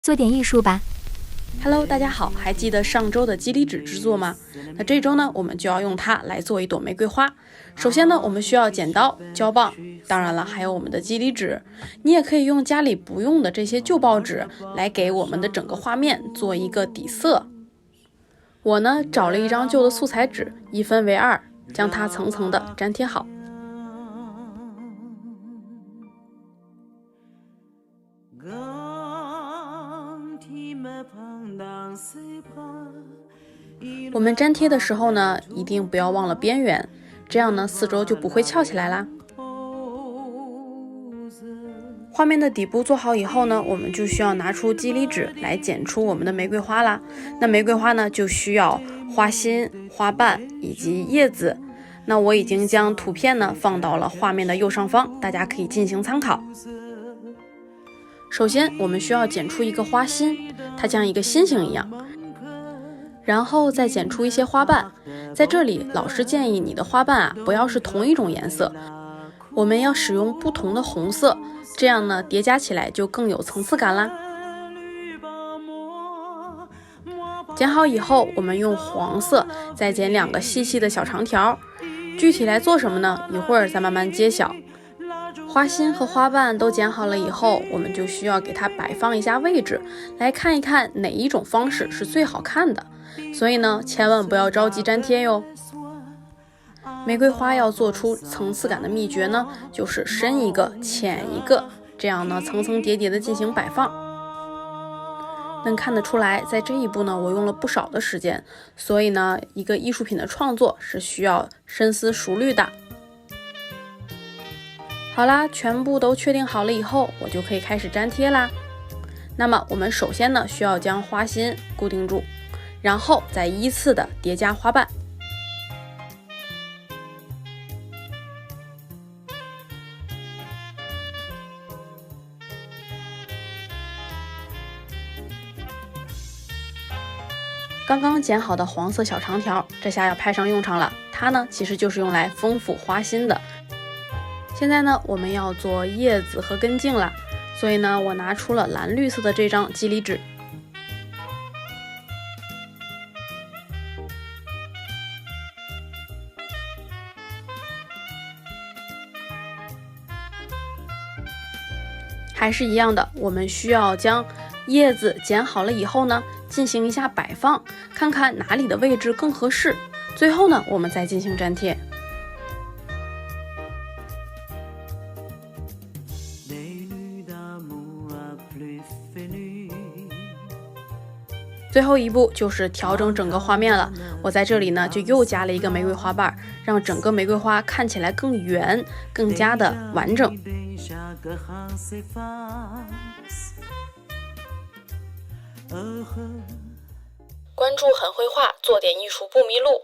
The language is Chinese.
做点艺术吧。Hello， 大家好，还记得上周的肌理纸制作吗？那这周呢，我们就要用它来做一朵玫瑰花。首先呢，我们需要剪刀、胶棒，当然了，还有我们的肌理纸。你也可以用家里不用的这些旧报纸来给我们的整个画面做一个底色。我呢，找了一张旧的素材纸，一分为二，将它层层的粘贴好。我们粘贴的时候呢，一定不要忘了边缘，这样呢，四周就不会翘起来啦。画面的底部做好以后呢，我们就需要拿出肌理纸来剪出我们的玫瑰花啦。那玫瑰花呢，就需要花心、花瓣以及叶子。那我已经将图片呢放到了画面的右上方，大家可以进行参考。首先，我们需要剪出一个花心，它像一个心形一样。然后再剪出一些花瓣，在这里老师建议你的花瓣不要是同一种颜色，我们要使用不同的红色，这样呢叠加起来就更有层次感啦。剪好以后，我们用黄色再剪2个细细的小长条，具体来做什么呢？一会儿再慢慢揭晓。花心和花瓣都剪好了以后，我们就需要给它摆放一下位置，来看一看哪一种方式是最好看的。所以呢，千万不要着急粘贴哟。玫瑰花要做出层次感的秘诀呢，就是深一个浅一个，这样呢层层叠叠的进行摆放。能看得出来，在这一步呢，我用了不少的时间，所以呢，一个艺术品的创作是需要深思熟虑的。好啦，全部都确定好了以后，我就可以开始粘贴啦。那么我们首先呢，需要将花心固定住，然后再依次的叠加花瓣。刚刚剪好的黄色小长条，这下要派上用场了。它呢，其实就是用来丰富花心的。现在呢，我们要做叶子和根茎了，所以呢，我拿出了蓝绿色的这张肌理纸。还是一样的，我们需要将叶子剪好了以后呢，进行一下摆放，看看哪里的位置更合适。最后呢，我们再进行粘贴。最后一步就是调整整个画面了。我在这里呢，就又加了一个玫瑰花瓣，让整个玫瑰花看起来更圆，更加的完整。关注很会画，做点艺术不迷路。